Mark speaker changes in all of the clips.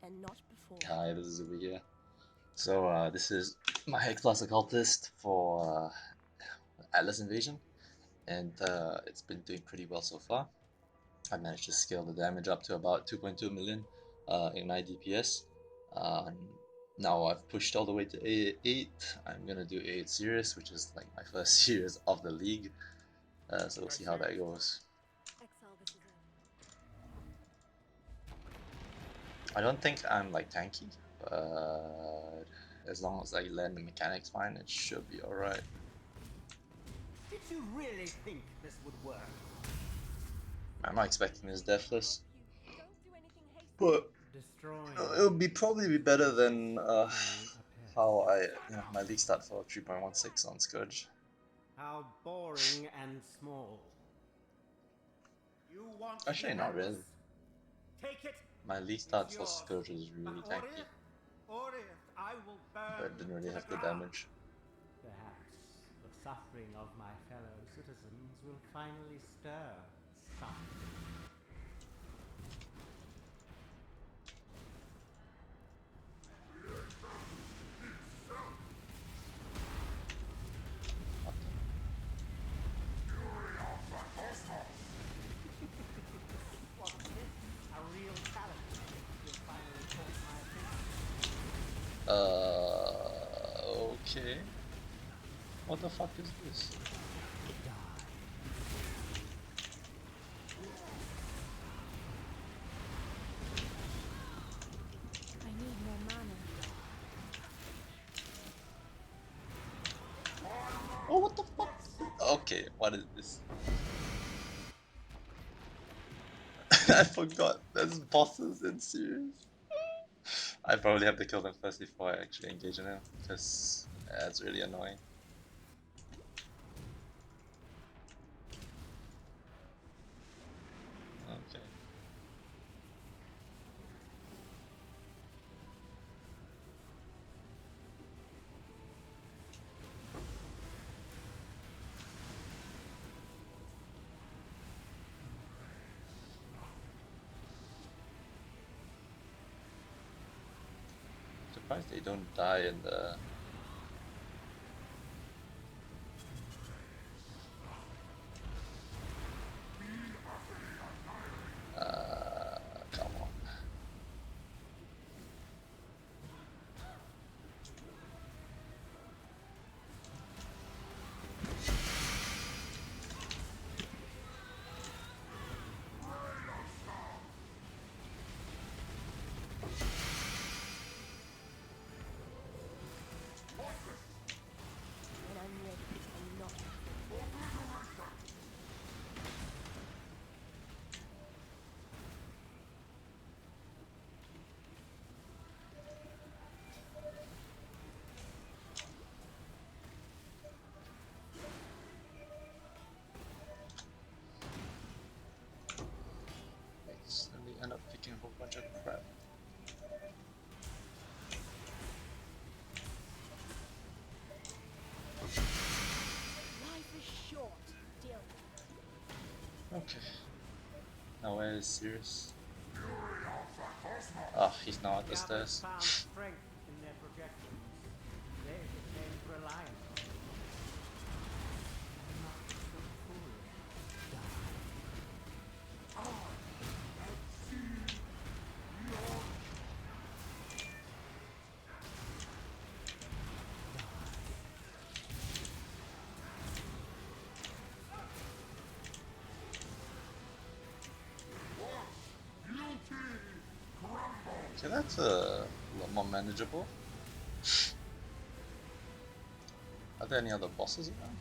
Speaker 1: and not before.
Speaker 2: Hi, this is Ubi here. So this is my Hexblast Occultist for Atlas Invasion, and it's been doing pretty well so far. I managed to scale the damage up to about 2.2 million in my DPS. Now I've pushed all the way to A8. I'm gonna do A8 Sirus, which is like my first Sirus of the league. So we'll see how that goes. I don't think I'm like tanky, but as long as I land the mechanics fine, it should be alright.
Speaker 3: Did you really think this would work?
Speaker 2: I'm not expecting this deathless, but it'll be probably be better than how my league start for 3.16 on Scourge.
Speaker 3: How boring and small. You want
Speaker 2: Actually,
Speaker 3: the
Speaker 2: not
Speaker 3: Atlas?
Speaker 2: really.
Speaker 3: Take it.
Speaker 2: My league start for Scourge is really tanky,
Speaker 3: I will burn
Speaker 2: but it didn't really
Speaker 3: to
Speaker 2: have the
Speaker 3: ground.
Speaker 2: damage.
Speaker 3: Perhaps the suffering of my fellow citizens will finally stir something. Wasn't this a real challenge? You'll finally caught my attention.
Speaker 2: Okay. What the fuck is this?
Speaker 1: I need more mana.
Speaker 2: Oh, what the fuck? Okay, what is this? I forgot there's bosses in Sirius. I probably have to kill them first before I actually engage in them, because that's really annoying. Okay. Surprised they don't die in the... come on.
Speaker 1: When I'm ready and not before.
Speaker 2: And they end up picking a whole bunch of crap.
Speaker 1: Life is short, deal.
Speaker 2: Okay. Now where is Sirius? Oh, he's now at the stairs.
Speaker 3: Found strength in their projections. They became reliant on it. Not so foolish.
Speaker 2: Okay, that's a lot more manageable. Are there any other bosses around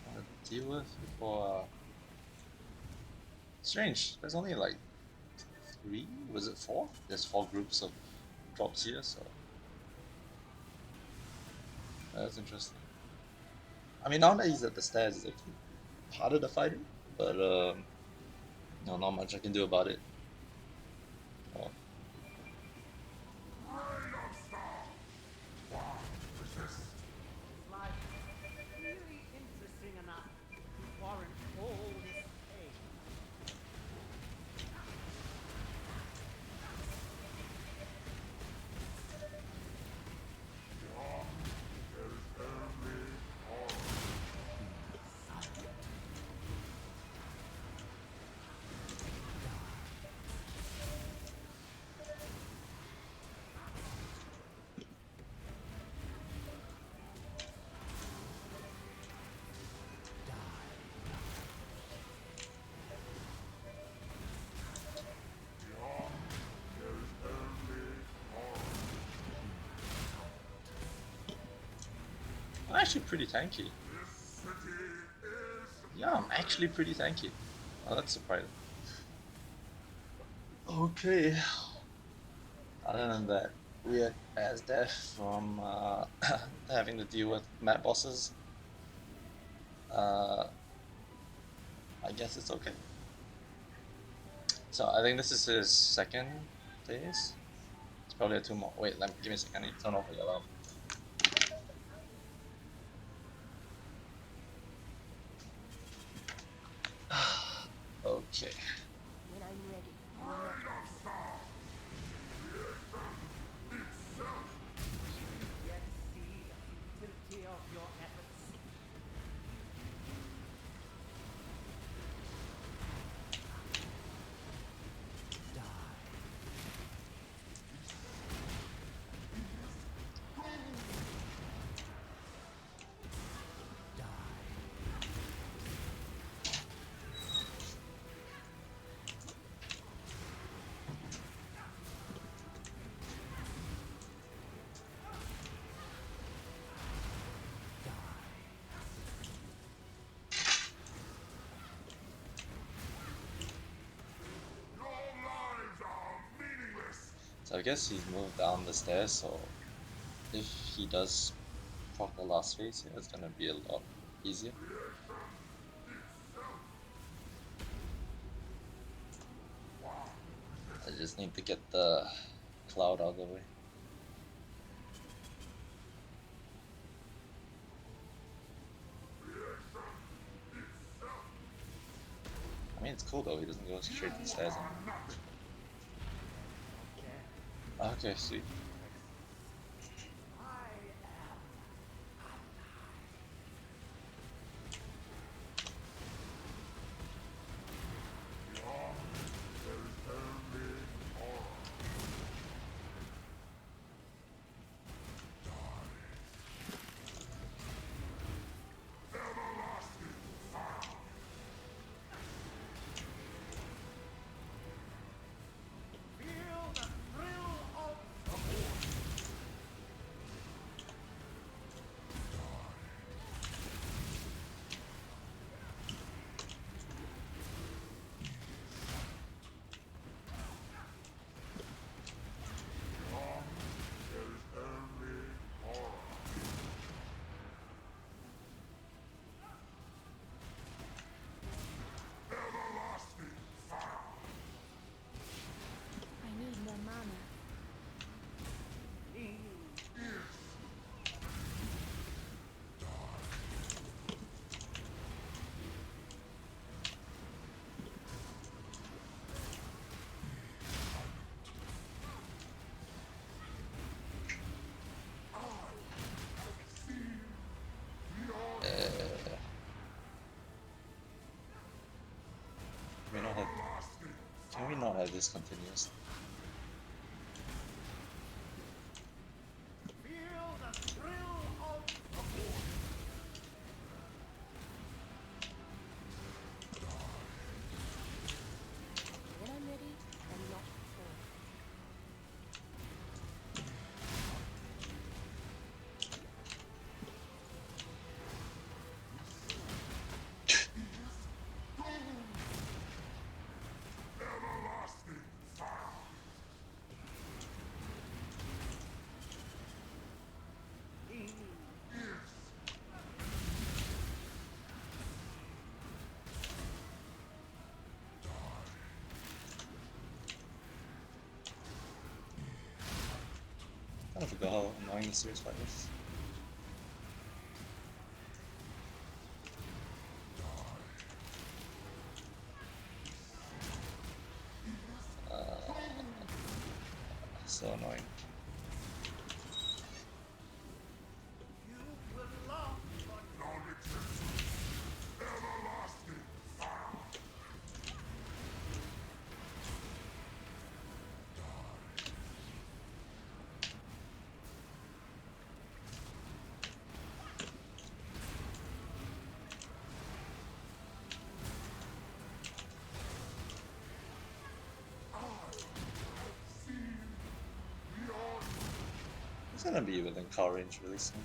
Speaker 2: I want to deal with before? Strange. There's only like 3. Was it 4? There's 4 groups of drops here, so that's interesting. I mean, now that he's at the stairs, it's actually part of the fighting, but no, not much I can do about it. Oh.
Speaker 3: Life really interesting enough to warrant all this pain.
Speaker 2: actually pretty tanky. Yeah, I'm actually pretty tanky. Oh, that's surprising. Okay. Other than that weird ass death from having to deal with map bosses, I guess it's okay. So I think this is his second phase. It's probably a 2 more. Wait, give me a second. I need to turn off the alarm. Okay.
Speaker 1: When I'm ready, I'm not before.
Speaker 3: Yet see the futility of your efforts. Die.
Speaker 2: So I guess he's moved down the stairs, so if he does proc the last phase here, it's gonna be a lot easier. I just need to get the cloud out of the way. I mean, it's cool though, he doesn't go straight to the stairs anymore. Okay, sweet.
Speaker 1: I need more mana.
Speaker 2: Can we not have this continuous?
Speaker 1: When I'm ready, I'm not before.
Speaker 2: I forgot how annoying the Sirus fight is. So annoying. It's gonna be within car range really soon.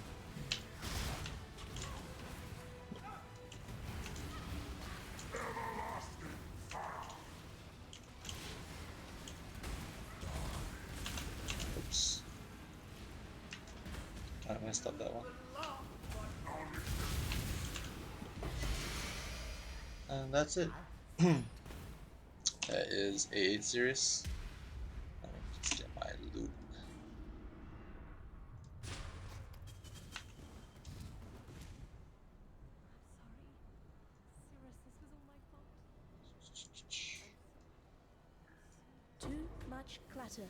Speaker 2: messed up that one. And that's it. That is A8 Sirus. Let me just get my loot.
Speaker 1: Sirus, this was all my fault. Too much clutter.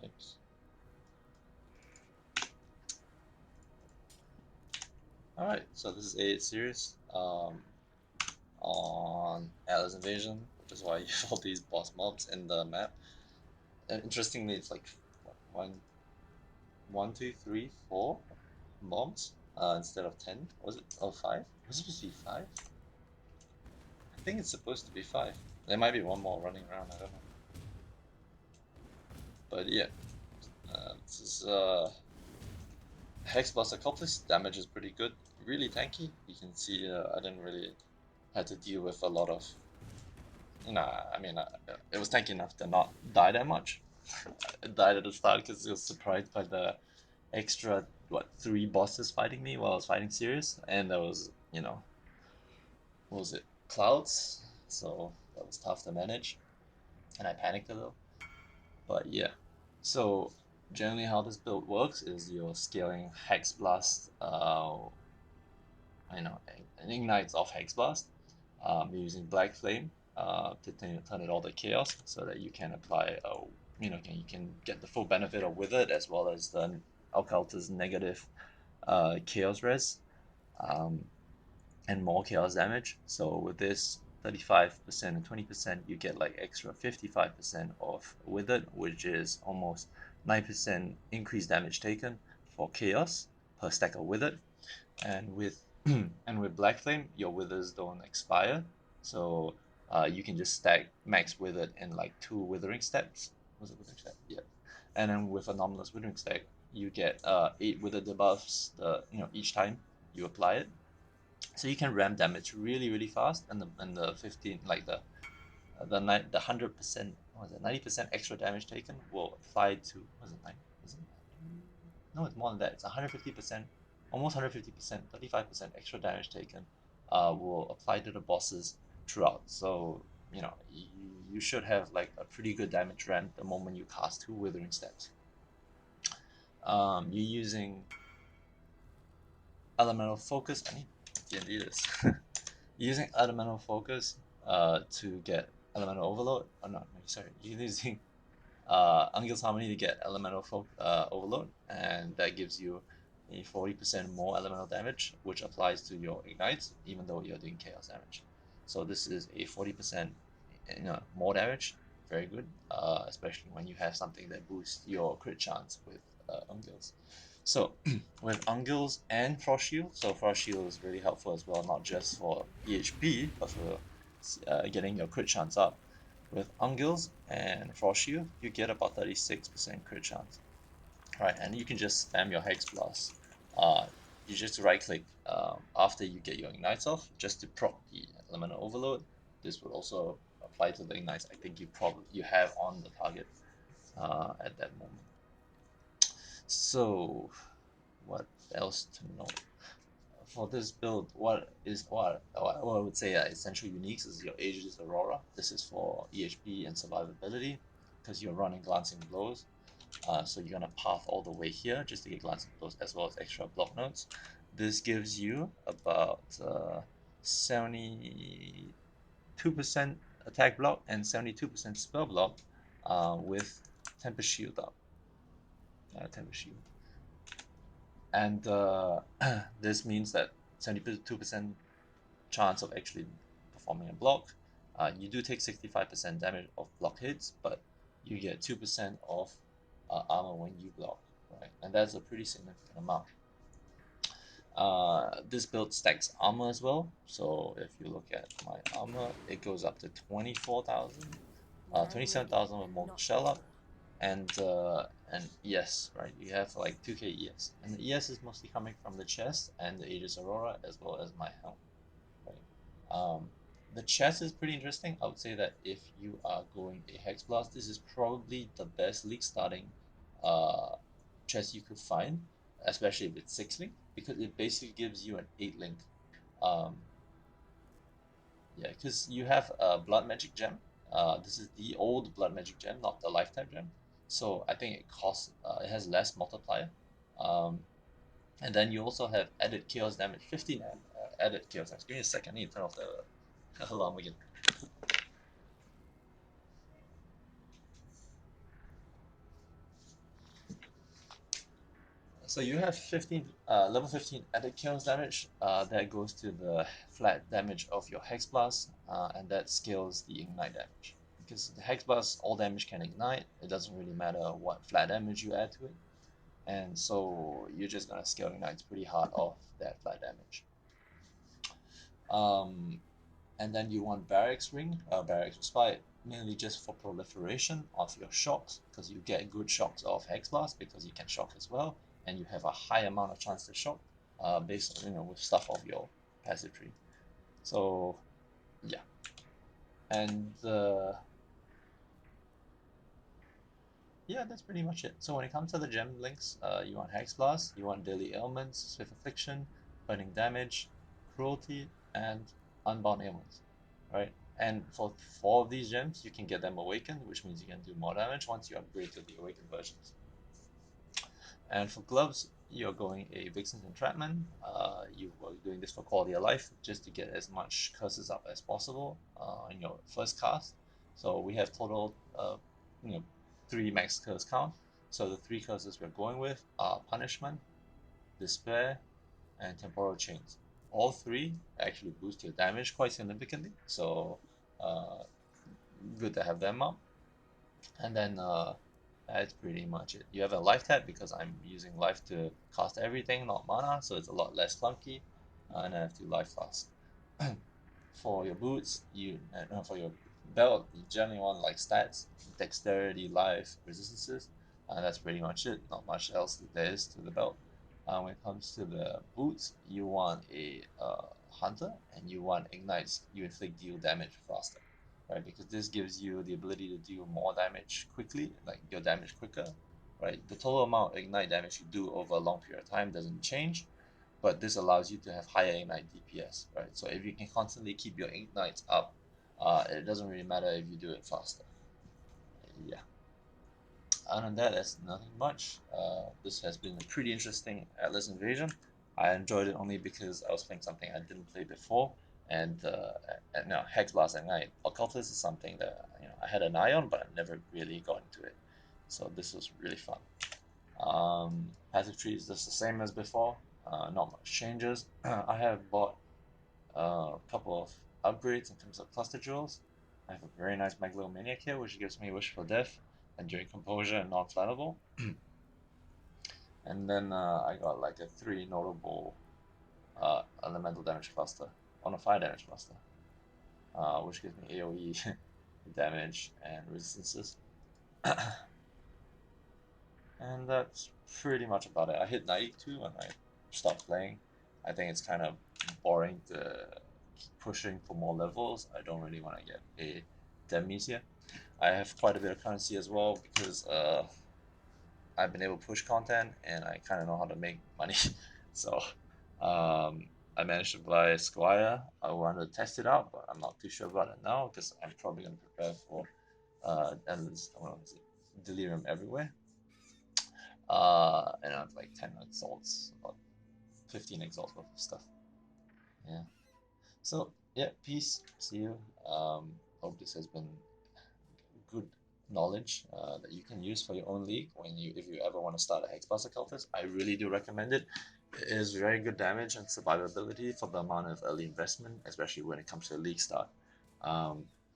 Speaker 2: Yikes. Alright, so this is A8 Sirus. On Atlas Invasion, which is why you have all these boss mobs in the map. And interestingly, it's like what, one, two, three, four mobs instead of 10. Was it? Oh, 5? Was it supposed to be 5? I think it's supposed to be 5. There might be one more running around, I don't know. But yeah, this is Hexblast Occultist. Damage is pretty good, really tanky. You can see I didn't really have to deal with a lot of. I mean, it was tanky enough to not die that much. It died at the start because it was surprised by the extra 3 bosses fighting me while I was fighting Sirius, and there was what was it, clouds, so that was tough to manage, and I panicked a little. But yeah, so generally how this build works is you're scaling Hexblast, and ignites off Hexblast, using Black Flame to turn it all to chaos, so that you can apply you can get the full benefit of Withered as well as the Occultist negative chaos res, and more chaos damage. So with this 35% and 20%, you get like extra 55% of Withered, which is almost 9% increased damage taken for chaos per stack of Withered. And with and with Black Flame, your withers don't expire, so you can just stack max Withered in like 2 withering steps. Was it withering step? Yeah. And then with Anomalous Withering stack, you get 8 Withered debuffs each time you apply it. So you can ram damage really fast, and the 15 like the 100%, was it 90% extra damage taken will apply to, was it 9? Was it? No, it's more than that. It's 150%, almost 150%, 35% extra damage taken will apply to the bosses throughout. So you should have like a pretty good damage ramp the moment you cast 2 withering steps. You're using elemental focus. I need D&D this. Using elemental focus to get elemental overload. Oh no, sorry. You're using Ungil's Harmony to get elemental overload, and that gives you a 40% more elemental damage, which applies to your ignites, even though you're doing chaos damage. So this is a 40% more damage. Very good, especially when you have something that boosts your crit chance with Ungils. So with Ungils and Frost Shield, so Frost Shield is really helpful as well, not just for EHP, but for getting your crit chance up. With Ungils and Frost Shield, you get about 36% crit chance. Right, and you can just spam your Hexblast. You just right click after you get your ignites off, just to proc the elemental overload. This will also apply to the ignites I think you have on the target at that moment. So what else to note? For this build, what I would say essential uniques is your Aegis Aurora. This is for EHP and survivability, because you're running Glancing Blows. So you're gonna path all the way here just to get Glancing Blows as well as extra block nodes. This gives you about 72% attack block and 72% spell block with Tempest Shield up. Tempest Shield. And this means that 72% chance of actually performing a block. You do take 65% damage of block hits, but you get 2% of armor when you block, right? And that's a pretty significant amount. This build stacks armor as well, so if you look at my armor, it goes up to 24,000, 27,000 with molten shell up, and ES, right? You have like 2k ES, and the ES is mostly coming from the chest and the Aegis Aurora as well as my helm, right? The chest is pretty interesting. I would say that if you are going a Hexblast, this is probably the best league starting chest you could find, especially if it's 6 link, because it basically gives you an 8 link. Yeah, because you have a blood magic gem. This is the old blood magic gem, not the lifetime gem. So I think it has less multiplier. And then you also have added chaos damage, 15 added chaos damage. Give me a second, I need to turn off the alarm again. So you have 15, level 15 added chaos damage. That goes to the flat damage of your Hexblast, and that scales the ignite damage. Because the Hexblast, all damage can ignite. It doesn't really matter what flat damage you add to it. And so you're just gonna scale ignites pretty hard off that flat damage. And then you want Barracks Ring, Barracks Respite, mainly just for proliferation of your shocks, because you get good shocks of Hexblast because you can shock as well, and you have a high amount of chance to shock, based on, with stuff of your passive tree. So yeah, and yeah, that's pretty much it. So when it comes to the gem links, you want Hexblast, you want Daily Ailments, Swift Affliction, Burning Damage, Cruelty, and Unbound Ailments, right? And for 4 of these gems, you can get them awakened, which means you can do more damage once you upgrade to the awakened versions. And for gloves, you're going a Vixen's Entrapment. You are doing this for quality of life, just to get as much curses up as possible in your first cast. So we have total, 3 max curse count. So the 3 curses we're going with are Punishment, Despair, and Temporal Chains. All 3 actually boost your damage quite significantly, so good to have them up. And then that's pretty much it. You have a life tap because I'm using life to cast everything, not mana, so it's a lot less clunky. And I have 2 life flasks. For your boots, for your belt, you generally want like stats, dexterity, life, resistances. That's pretty much it. Not much else there is to the belt. When it comes to the boots, you want a hunter, and you want ignites. You inflict deal damage faster, right? Because this gives you the ability to deal more damage quickly, like your damage quicker, right? The total amount of ignite damage you do over a long period of time doesn't change, but this allows you to have higher ignite DPS, right? So if you can constantly keep your ignites up, it doesn't really matter if you do it faster. Yeah. Other than that, there's nothing much. This has been a pretty interesting Atlas invasion. I enjoyed it only because I was playing something I didn't play before, and no, Hexblast and Night. Occultist is something that I had an eye on, but I never really got into it. So this was really fun. Passive tree is just the same as before. Not much changes. I have bought a couple of upgrades in terms of cluster jewels. I have a very nice Megalomaniac here, which gives me Wish for Death, Enduring Composure, and Non-Flammable. And then I got like a 3 notable elemental damage cluster on a 5 damage cluster, which gives me AoE damage and resistances. And that's pretty much about it. I hit 92 when I stopped playing. I think it's kind of boring to keep pushing for more levels. I don't really want to get a demis here. I have quite a bit of currency as well because I've been able to push content and I kind of know how to make money. So I managed to buy Squire. I wanted to test it out, but I'm not too sure about it now because I'm probably going to prepare for Delirium Everywhere. And I have like 10 exalts, about 15 exalts worth of stuff. Yeah. So yeah, peace. See you. Hope this has been good knowledge that you can use for your own league if you ever want to start a Hexblast Occultist. I really do recommend it. It is very good damage and survivability for the amount of early investment, especially when it comes to a league start.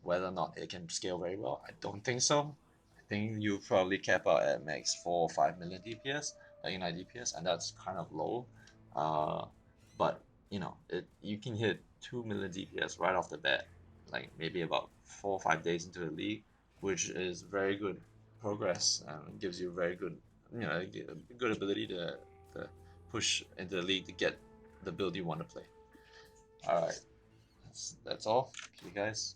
Speaker 2: Whether or not it can scale very well, I don't think so. I think you probably cap out at max 4 or 5 million DPS, like DPS, and that's kind of low. But you can hit 2 million DPS right off the bat, like maybe about 4 or 5 days into the league, which is very good progress and gives you very good, good ability to push into the league to get the build you want to play. All right, that's all. Okay, guys.